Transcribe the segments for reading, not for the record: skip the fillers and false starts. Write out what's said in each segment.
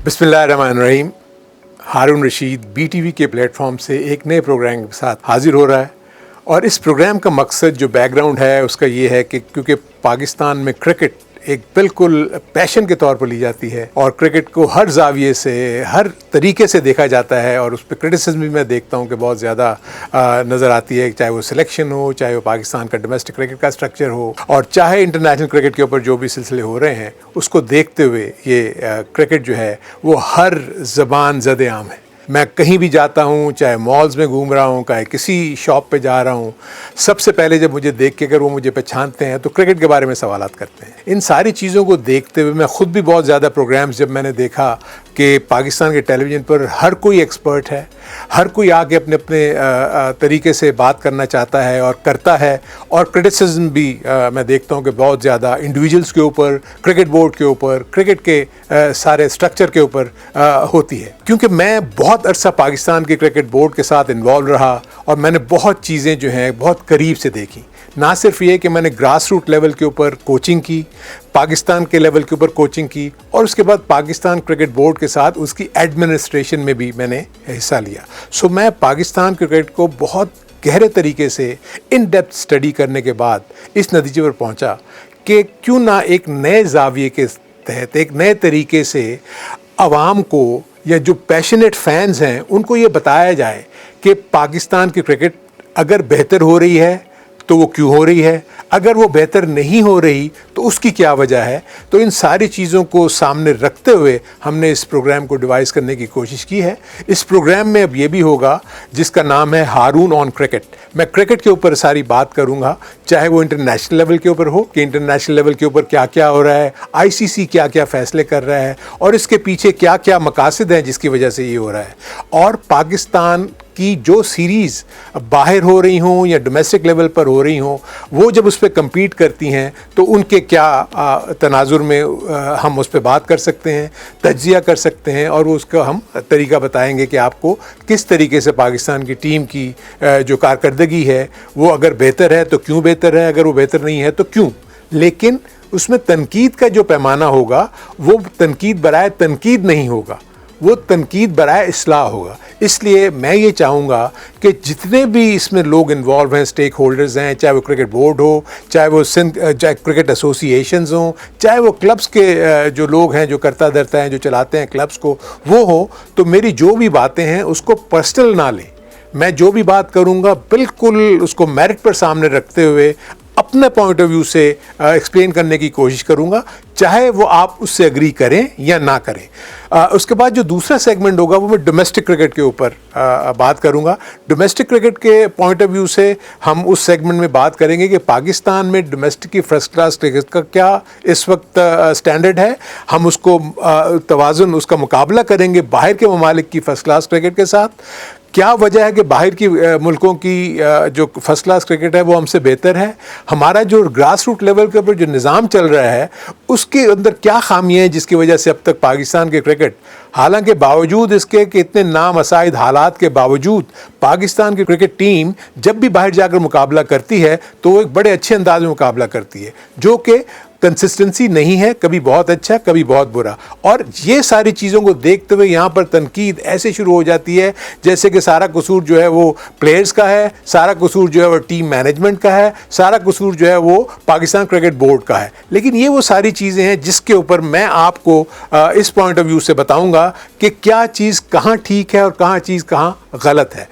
बिस्मिल्लाहिर्रहमानिर्रहीम। हारून रशीद BTV के platform से एक नए प्रोग्राम के साथ हाजिर हो रहा है और इस प्रोग्राम का मकसद जो बैकग्राउंड है उसका ये है कि क्योंकि पाकिस्तान में क्रिकेट एक बिल्कुल पैशन के तौर पर ली जाती है और क्रिकेट को हर जाविये से हर तरीके से देखा जाता है और उस पर क्रिटिसिज्म भी मैं देखता हूँ कि बहुत ज़्यादा नज़र आती है, चाहे वो सिलेक्शन हो, चाहे वो पाकिस्तान का डोमेस्टिक क्रिकेट का स्ट्रक्चर हो और चाहे इंटरनेशनल क्रिकेट के ऊपर जो भी सिलसिले हो रहे हैं उसको देखते हुए ये क्रिकेट जो है वो हर ज़बान ज़द-ए-आम है। मैं कहीं भी जाता हूँ, चाहे मॉल्स में घूम रहा हूँ, चाहे किसी शॉप पे जा रहा हूँ, सबसे पहले जब मुझे देख के अगर वो मुझे पहचानते हैं तो क्रिकेट के बारे में सवालात करते हैं। इन सारी चीज़ों को देखते हुए मैं ख़ुद भी बहुत ज़्यादा प्रोग्राम्स जब मैंने देखा कि पाकिस्तान के टेलीविज़न पर हर कोई एक्सपर्ट है, हर कोई आके अपने अपने तरीके से बात करना चाहता है और करता है और क्रिटिसिज्म भी मैं देखता हूँ कि बहुत ज़्यादा इंडिविजुअल्स के ऊपर, क्रिकेट बोर्ड के ऊपर, क्रिकेट के सारे स्ट्रक्चर के ऊपर होती है। क्योंकि मैं बहुत अरसा पाकिस्तान के क्रिकेट बोर्ड के साथ इन्वॉल्व रहा और मैंने बहुत चीज़ें जो हैं बहुत करीब से देखी। ना सिर्फ ये कि मैंने ग्रास रूट लेवल के ऊपर कोचिंग की, पाकिस्तान के लेवल के ऊपर कोचिंग की और उसके बाद पाकिस्तान क्रिकेट बोर्ड के साथ उसकी एडमिनिस्ट्रेशन में भी मैंने हिस्सा लिया। सो मैं पाकिस्तान क्रिकेट को बहुत गहरे तरीके से इन डेप्थ स्टडी करने के बाद इस नतीजे पर पहुंचा कि क्यों ना एक नए जाविये के तहत एक नए तरीके से आवाम को या जो पैशनेट फैंस हैं उनको ये बताया जाए कि पाकिस्तान की क्रिकेट अगर बेहतर हो रही है तो वो क्यों हो रही है, अगर वो बेहतर नहीं हो रही तो उसकी क्या वजह है। तो इन सारी चीज़ों को सामने रखते हुए हमने इस प्रोग्राम को डिवाइस करने की कोशिश की है। इस प्रोग्राम में अब ये भी होगा जिसका नाम है हारून ऑन क्रिकेट। मैं क्रिकेट के ऊपर सारी बात करूँगा, चाहे वो इंटरनेशनल लेवल के ऊपर हो कि इंटरनेशनल लेवल के ऊपर क्या क्या हो रहा है, ICC क्या क्या फ़ैसले कर रहा है और इसके पीछे क्या क्या मकासद हैं जिसकी वजह से ये हो रहा है, और पाकिस्तान की जो सीरीज़ बाहर हो रही हों या डोमेस्टिक लेवल पर हो रही हों वो जब उस पर कम्पीट करती हैं तो उनके क्या तनाजुर में हम उस पर बात कर सकते हैं, तज्जिया कर सकते हैं और उसका हम तरीका बताएंगे कि आपको किस तरीके से पाकिस्तान की टीम की जो कारकर्दगी है वो अगर बेहतर है तो क्यों बेहतर है, अगर वो बेहतर नहीं है तो क्यों। लेकिन उसमें तनकीद का जो पैमाना होगा वो तनकीद बराए तनकीद नहीं होगा, वो तनकीद बराए इस्लाह होगा। इसलिए मैं ये चाहूँगा कि जितने भी इसमें लोग इन्वॉल्व हैं, स्टेक होल्डर्स हैं, चाहे वो क्रिकेट बोर्ड हो, चाहे वो चाहे क्रिकेट एसोसिएशंस हों, चाहे वो क्लब्स के जो लोग हैं जो करता धरता हैं जो चलाते हैं क्लब्स को वो हो, तो मेरी जो भी बातें हैं उसको पर्सनल ना लें। मैं जो भी बात करूँगा बिल्कुल उसको मेरिट पर सामने रखते हुए अपने पॉइंट ऑफ व्यू से एक्सप्लेन करने की कोशिश करूंगा, चाहे वो आप उससे एग्री करें या ना करें। उसके बाद जो दूसरा सेगमेंट होगा वो मैं डोमेस्टिक क्रिकेट के ऊपर बात करूंगा। डोमेस्टिक क्रिकेट के पॉइंट ऑफ व्यू से हम उस सेगमेंट में बात करेंगे कि पाकिस्तान में डोमेस्टिक की फर्स्ट क्लास क्रिकेट का क्या इस वक्त स्टैंडर्ड है, हम उसको तवाज़ुन उसका मुकाबला करेंगे बाहर के ममालिक की फ़र्स्ट क्लास क्रिकेट के साथ। क्या वजह है कि बाहर की मुल्कों की जो फर्स्ट क्लास क्रिकेट है वो हमसे बेहतर है, हमारा जो ग्रास रूट लेवल के ऊपर जो निज़ाम चल रहा है उसके अंदर क्या खामियां हैं जिसकी वजह से अब तक पाकिस्तान के क्रिकेट, हालांकि बावजूद इसके कि इतने नामसाइद हालात के बावजूद पाकिस्तान की क्रिकेट टीम जब भी बाहर जाकर मुकाबला करती है तो वो एक बड़े अच्छे अंदाज में मुकाबला करती है, जो कि कंसिस्टेंसी नहीं है, कभी बहुत अच्छा कभी बहुत बुरा। और ये सारी चीज़ों को देखते हुए यहाँ पर तनकीद ऐसे शुरू हो जाती है जैसे कि सारा कसूर जो है वो प्लेयर्स का है, सारा कसूर जो है वो टीम मैनेजमेंट का है, सारा कसूर जो है वो पाकिस्तान क्रिकेट बोर्ड का है। लेकिन ये वो सारी चीज़ें हैं जिसके ऊपर मैं आपको इस पॉइंट ऑफ व्यू से बताऊँगा कि क्या चीज़ कहाँ ठीक है और कहाँ चीज़ कहाँ गलत है।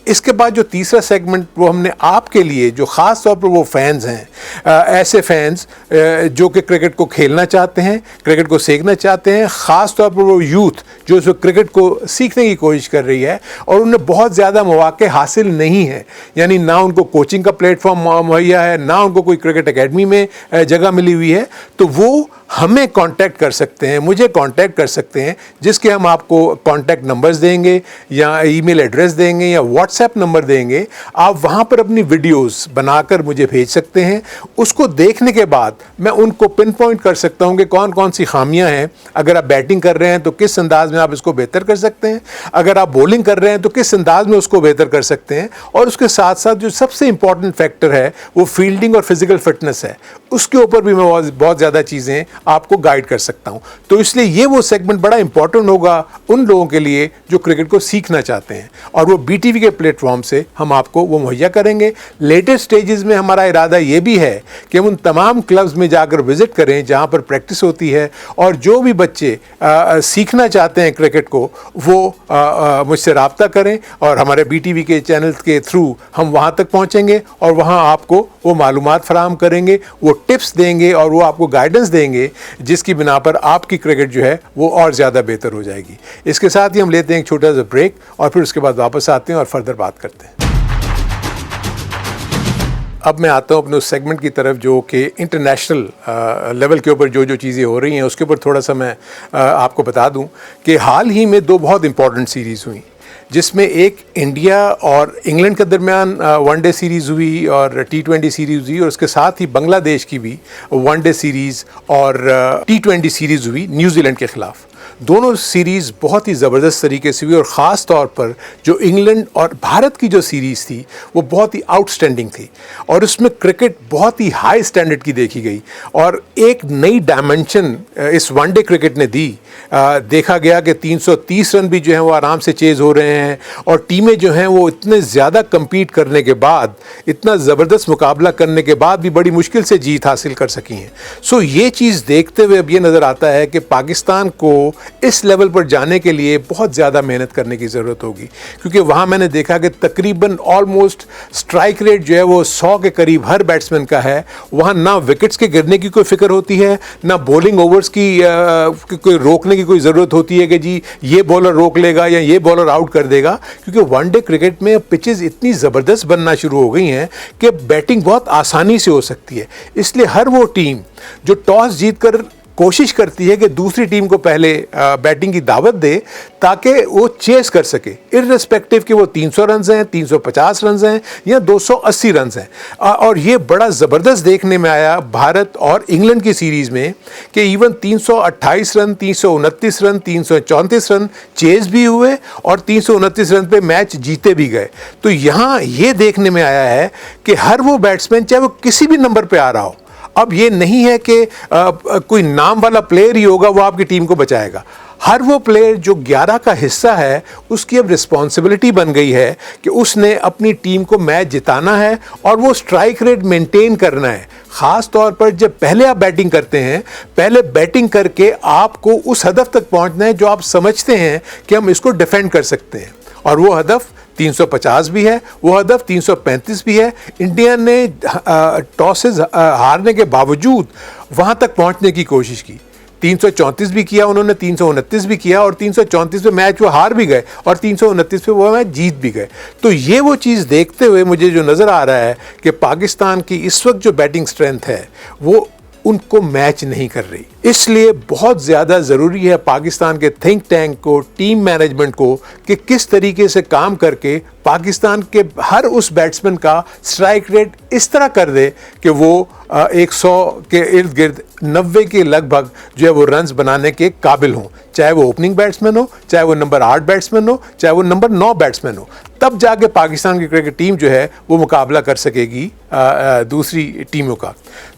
इसके बाद जो तीसरा सेगमेंट वो हमने आपके लिए जो ख़ास तौर पर वो फैंस हैं, ऐसे फैंस जो कि क्रिकेट को खेलना चाहते हैं, क्रिकेट को सीखना चाहते हैं, ख़ास तौर पर वो यूथ जो इस वक्त क्रिकेट को सीखने की कोशिश कर रही है और उन्हें बहुत ज़्यादा मौक़े हासिल नहीं है, यानी ना उनको कोचिंग का प्लेटफॉर्म मुहैया है, ना उनको कोई क्रिकेट एकेडमी में जगह मिली हुई है, तो वो हमें कांटेक्ट कर सकते हैं, मुझे कांटेक्ट कर सकते हैं, जिसके हम आपको कांटेक्ट नंबर्स देंगे या ईमेल एड्रेस देंगे या व्हाट्सएप नंबर देंगे। आप वहाँ पर अपनी वीडियोस बनाकर मुझे भेज सकते हैं। उसको देखने के बाद मैं उनको पिन पॉइंट कर सकता हूँ कि कौन कौन सी खामियाँ हैं। अगर आप बैटिंग कर रहे हैं तो किस अंदाज में आप इसको बेहतर कर सकते हैं, अगर आप बॉलिंग कर रहे हैं तो किस अंदाज में उसको बेहतर कर सकते हैं, और उसके साथ साथ जो सबसे इंपॉर्टेंट फैक्टर है वो फील्डिंग और फिजिकल फिटनेस है, उसके ऊपर भी मैं बहुत ज़्यादा चीज़ें आपको गाइड कर सकता हूं। तो इसलिए ये वो सेगमेंट बड़ा इंपॉर्टेंट होगा उन लोगों के लिए जो क्रिकेट को सीखना चाहते हैं, और वो BTV के प्लेटफॉर्म से हम आपको वो मुहैया करेंगे। लेटेस्ट स्टेजेस में हमारा इरादा ये भी है कि हम उन तमाम क्लब्स में जाकर विजिट करें जहां पर प्रैक्टिस होती है, और जो भी बच्चे सीखना चाहते हैं क्रिकेट को वो मुझसे रब्ता करें, और हमारे BTV के चैनल के थ्रू हम वहां तक पहुंचेंगे और वहां आपको वो मालूमात फराहम करेंगे, वो टिप्स देंगे और वो आपको गाइडेंस देंगे, जिसकी बिना पर आपकी क्रिकेट जो है वो और ज़्यादा बेहतर हो जाएगी। इसके साथ ही हम लेते हैं एक छोटा सा ब्रेक और फिर उसके बाद वापस आते हैं और फर्दर बात करते हैं। अब मैं आता हूँ अपने उस सेगमेंट की तरफ जो कि इंटरनेशनल लेवल के ऊपर जो जो चीज़ें हो रही हैं उसके ऊपर थोड़ा सा मैं आपको बता दूँ कि हाल ही में 2 बहुत इंपॉर्टेंट सीरीज़ हुई, जिसमें एक इंडिया और इंग्लैंड के दरमियान वनडे सीरीज़ हुई और T20 सीरीज़ हुई, और उसके साथ ही बांग्लादेश की भी वनडे सीरीज़ और T20 सीरीज़ हुई न्यूजीलैंड के ख़िलाफ़। दोनों सीरीज़ बहुत ही ज़बरदस्त तरीके से हुई, और ख़ास तौर पर जो इंग्लैंड और भारत की जो सीरीज़ थी वो बहुत ही आउटस्टैंडिंग थी, और उसमें क्रिकेट बहुत ही हाई स्टैंडर्ड की देखी गई, और एक नई डायमेंशन इस वनडे क्रिकेट ने दी। देखा गया कि 330 रन भी जो हैं वो आराम से चेज़ हो रहे हैं, और टीमें जो हैं वो इतने ज़्यादा कम्पीट करने के बाद, इतना ज़बरदस्त मुकाबला करने के बाद भी बड़ी मुश्किल से जीत हासिल कर सकी हैं। सो ये चीज़ देखते हुए अब ये नज़र आता है कि पाकिस्तान को इस लेवल पर जाने के लिए बहुत ज़्यादा मेहनत करने की ज़रूरत होगी, क्योंकि वहाँ मैंने देखा कि तकरीबन ऑलमोस्ट स्ट्राइक रेट जो है वो 100 के करीब हर बैट्समैन का है। वहाँ ना विकेट्स के गिरने की कोई फिक्र होती है, ना बॉलिंग ओवर्स की कोई रोकने की कोई ज़रूरत होती है कि जी ये बॉलर रोक लेगा या ये बॉलर आउट कर देगा, क्योंकि वनडे क्रिकेट में पिचेस इतनी ज़बरदस्त बनना शुरू हो गई हैं कि बैटिंग बहुत आसानी से हो सकती है। इसलिए हर वो टीम जो टॉस जीतकर कोशिश करती है कि दूसरी टीम को पहले बैटिंग की दावत दे ताकि वो चेस कर सके, इर्रेस्पेक्टिव कि वो 300 रन हैं, 350 रन हैं या 280 रन हैं। और ये बड़ा ज़बरदस्त देखने में आया भारत और इंग्लैंड की सीरीज़ में कि even 328 run, 329 run, 334 run chase भी हुए और 329 रन पे मैच जीते भी गए। तो यहाँ ये देखने में आया है कि हर वो बैट्समैन चाहे वो किसी भी नंबर पे आ रहा हो, अब ये नहीं है कि कोई नाम वाला प्लेयर ही होगा वो आपकी टीम को बचाएगा। हर वो प्लेयर जो 11 का हिस्सा है उसकी अब रिस्पॉन्सिबिलिटी बन गई है कि उसने अपनी टीम को मैच जिताना है और वो स्ट्राइक रेट मेंटेन करना है। ख़ास तौर पर जब पहले आप बैटिंग करते हैं, पहले बैटिंग करके आपको उस हदफ तक पहुंचना है जो आप समझते हैं कि हम इसको डिफेंड कर सकते हैं, और वो हदफ 350 भी है, वो हदफ 335 भी है। इंडिया ने टॉसेस हारने के बावजूद वहाँ तक पहुँचने की कोशिश की, 334 भी किया उन्होंने, 329 भी किया, और 334 पे मैच वो हार भी गए और 329 पे वो मैच जीत भी गए। तो ये वो चीज़ देखते हुए मुझे जो नज़र आ रहा है कि पाकिस्तान की इस वक्त जो बैटिंग स्ट्रेंथ है वो उनको मैच नहीं कर रही। इसलिए बहुत ज़्यादा ज़रूरी है पाकिस्तान के थिंक टैंक को, टीम मैनेजमेंट को, कि किस तरीके से काम करके पाकिस्तान के हर उस बैट्समैन का स्ट्राइक रेट इस तरह कर दे कि वो 100 के इर्द गिर्द 90 के लगभग जो है वो रन्स बनाने के काबिल हों, चाहे वो ओपनिंग बैट्समैन हो, चाहे वो नंबर 8 बैट्समैन हो, चाहे वो नंबर 9 बैट्समैन हो। तब जाके पाकिस्तान की क्रिकेट टीम जो है वो मुकाबला कर सकेगी दूसरी टीमों का।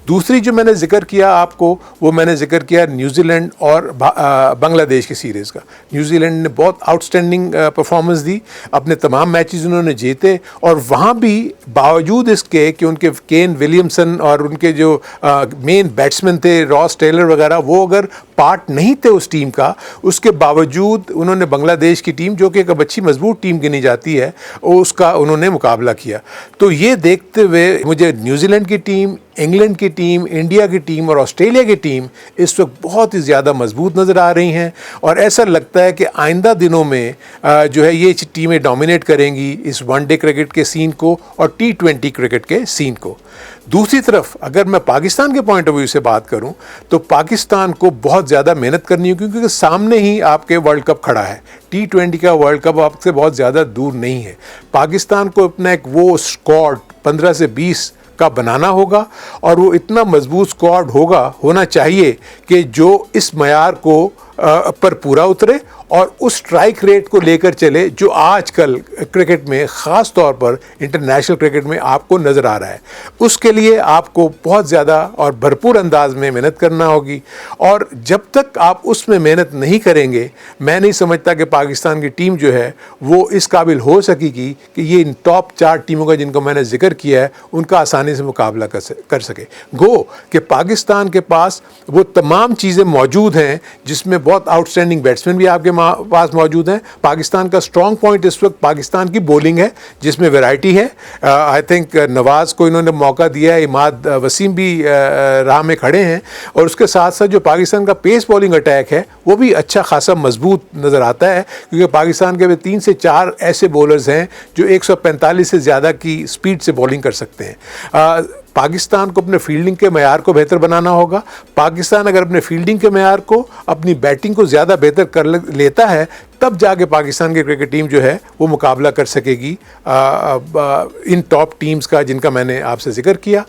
दूसरी जो मैंने जिक्र किया आपको, वो मैंने जिक्र किया न्यूजीलैंड और बांग्लादेश की सीरीज़ का। न्यूजीलैंड ने बहुत आउटस्टैंडिंग परफॉर्मेंस दी, अपने तमाम मैचेस उन्होंने जीते, और वहाँ भी बावजूद इसके कि उनके केन विलियमसन और उनके जो मेन बैट्समैन थे रॉस टेलर वगैरह, वो अगर पार्ट नहीं थे उस टीम का, उसके बावजूद उन्होंने बांग्लादेश की टीम जो कि एक अच्छी मजबूत टीम गिनी जाती है उसका उन्होंने मुकाबला किया। तो ये देखते हुए मुझे न्यूजीलैंड की टीम, इंग्लैंड की टीम, इंडिया की टीम और ऑस्ट्रेलिया की टीम इस वक्त बहुत ही ज़्यादा मजबूत नज़र आ रही हैं, और ऐसा लगता है कि आइंदा दिनों में जो है ये टीमें डोमिनेट करेंगी इस वनडे क्रिकेट के सीन को और T20 क्रिकेट के सीन को। दूसरी तरफ अगर मैं पाकिस्तान के पॉइंट ऑफ व्यू से बात करूं तो पाकिस्तान को बहुत ज़्यादा मेहनत करनी है, क्योंकि सामने ही आपके वर्ल्ड कप खड़ा है। T20 का वर्ल्ड कप आपसे बहुत ज़्यादा दूर नहीं है। पाकिस्तान को अपना एक वो स्क्वाड 15 से 20 का बनाना होगा, और वो इतना मजबूत स्क्वाड होना चाहिए कि जो इस मयार को पर पूरा उतरे और उस स्ट्राइक रेट को लेकर चले जो आजकल क्रिकेट में, ख़ास तौर पर इंटरनेशनल क्रिकेट में आपको नज़र आ रहा है। उसके लिए आपको बहुत ज़्यादा और भरपूर अंदाज में मेहनत करना होगी, और जब तक आप उसमें मेहनत नहीं करेंगे, मैं नहीं समझता कि पाकिस्तान की टीम जो है वो इस काबिल हो सकेगी कि ये इन टॉप 4 टीमों का जिनको मैंने जिक्र किया है उनका आसानी से मुकाबला कर सके। गो कि पाकिस्तान के पास वो तमाम चीज़ें मौजूद हैं, जिसमें बहुत आउटस्टैंडिंग बैट्समैन भी आपके पास मौजूद हैं। पाकिस्तान का स्ट्रॉन्ग पॉइंट इस वक्त पाकिस्तान की बॉलिंग है, जिसमें वैरायटी है। आई थिंक नवाज़ को इन्होंने मौका दिया है, इमाद वसीम भी राह में खड़े हैं, और उसके साथ साथ जो पाकिस्तान का पेस बॉलिंग अटैक है वो भी अच्छा खासा मजबूत नज़र आता है, क्योंकि पाकिस्तान के 3 से 4 ऐसे बॉलर्स हैं जो 145 से ज़्यादा की स्पीड से बॉलिंग कर सकते हैं। पाकिस्तान को अपने फील्डिंग के मेयार को बेहतर बनाना होगा। पाकिस्तान अगर अपने फील्डिंग के मेयार को, अपनी बैटिंग को ज़्यादा बेहतर कर लेता है, तब जाके पाकिस्तान की क्रिकेट टीम जो है वो मुकाबला कर सकेगी इन टॉप टीम्स का जिनका मैंने आपसे जिक्र किया।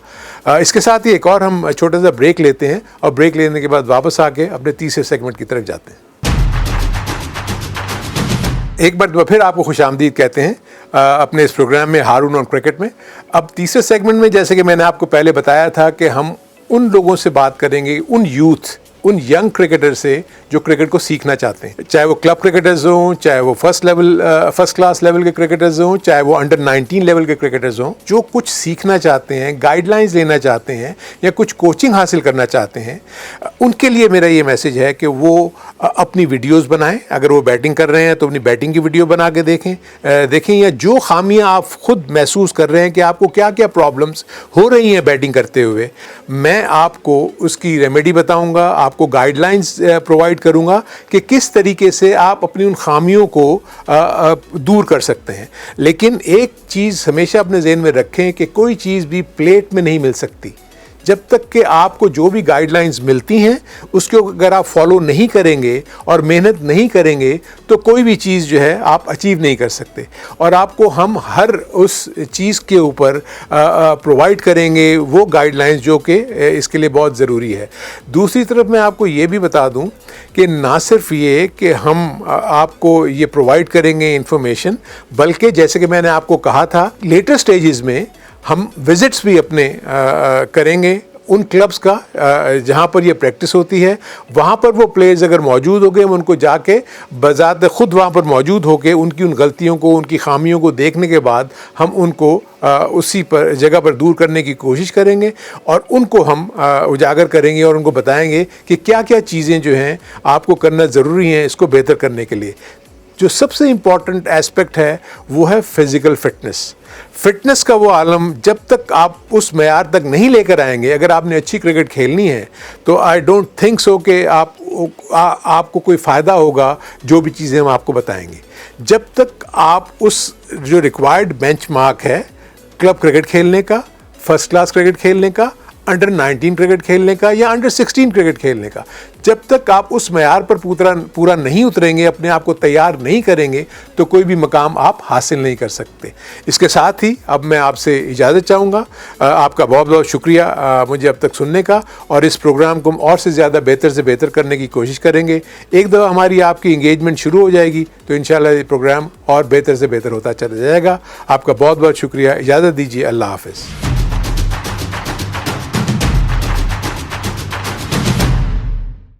इसके साथ ही एक और हम छोटा सा ब्रेक लेते हैं, और ब्रेक लेने के बाद वापस आके अपने तीसरे सेगमेंट की तरफ जाते हैं। एक बार फिर आपको खुशामदीद कहते हैं अपने इस प्रोग्राम में, हारून ऑन क्रिकेट में। अब तीसरे सेगमेंट में, जैसे कि मैंने आपको पहले बताया था, कि हम उन लोगों से बात करेंगे, उन यूथ, उन यंग क्रिकेटर से जो क्रिकेट को सीखना चाहते हैं, चाहे वो क्लब क्रिकेटर्स हों, चाहे वो फर्स्ट क्लास लेवल के क्रिकेटर्स हों, चाहे वो अंडर 19 लेवल के क्रिकेटर्स हों, जो कुछ सीखना चाहते हैं, गाइडलाइंस लेना चाहते हैं या कुछ कोचिंग हासिल करना चाहते हैं। उनके लिए मेरा ये मैसेज है कि वो अपनी वीडियोस बनाएं। अगर वो बैटिंग कर रहे हैं तो अपनी बैटिंग की वीडियो बना के देखें, या जो खामियां आप खुद महसूस कर रहे हैं कि आपको क्या क्या प्रॉब्लम्स हो रही हैं बैटिंग करते हुए, मैं आपको उसकी रेमेडी बताऊंगा, आपको गाइडलाइंस प्रोवाइड करूंगा कि किस तरीके से आप अपनी उन खामियों को दूर कर सकते हैं। लेकिन एक चीज़ हमेशा अपने ज़हन में रखें कि कोई चीज़ भी प्लेट में नहीं मिल सकती। जब तक कि आपको जो भी गाइडलाइंस मिलती हैं उसको अगर आप फॉलो नहीं करेंगे और मेहनत नहीं करेंगे तो कोई भी चीज़ जो है आप अचीव नहीं कर सकते, और आपको हम हर उस चीज़ के ऊपर प्रोवाइड करेंगे वो गाइडलाइंस जो कि इसके लिए बहुत ज़रूरी है। दूसरी तरफ मैं आपको ये भी बता दूं कि ना सिर्फ ये कि हम आपको ये प्रोवाइड करेंगे इंफॉर्मेशन, बल्कि जैसे कि मैंने आपको कहा था, लेटर स्टेजेस में हम विज़िट्स भी अपने करेंगे उन क्लब्स का जहाँ पर ये प्रैक्टिस होती है। वहाँ पर वो प्लेयर्स अगर मौजूद हो गए, हम उनको जाके बज़ात खुद वहाँ पर मौजूद होकर उनकी उन गलतियों को, उनकी खामियों को देखने के बाद हम उनको उसी पर जगह पर दूर करने की कोशिश करेंगे, और उनको हम उजागर करेंगे और उनको बताएंगे कि क्या क्या चीज़ें जो हैं आपको करना ज़रूरी हैं इसको बेहतर करने के लिए। जो सबसे इम्पॉर्टेंट एस्पेक्ट है वो है फिज़िकल फिटनेस का वो आलम जब तक आप उस मेयार तक नहीं लेकर आएंगे, अगर आपने अच्छी क्रिकेट खेलनी है तो आई डोंट थिंक सो कि आपको कोई फ़ायदा होगा जो भी चीज़ें हम आपको बताएंगे। जब तक आप उस जो रिक्वायर्ड बेंचमार्क है क्लब क्रिकेट खेलने का, फर्स्ट क्लास क्रिकेट खेलने का, अंडर 19 क्रिकेट खेलने का या अंडर 16 क्रिकेट खेलने का, जब तक आप उस मेयार पर पूरा नहीं उतरेंगे, अपने आप को तैयार नहीं करेंगे, तो कोई भी मकाम आप हासिल नहीं कर सकते। इसके साथ ही अब मैं आपसे इजाज़त चाहूँगा। आपका बहुत बहुत शुक्रिया मुझे अब तक सुनने का, और इस प्रोग्राम को हम और से ज़्यादा बेहतर से बेहतर करने की कोशिश करेंगे। एक दफ़ा हमारी आपकी इंगेजमेंट शुरू हो जाएगी तो इंशाल्लाह ये प्रोग्राम और बेहतर से बेहतर होता चला जाएगा। आपका बहुत बहुत शुक्रिया। इजाज़त दीजिए। अल्लाह हाफ़िज़।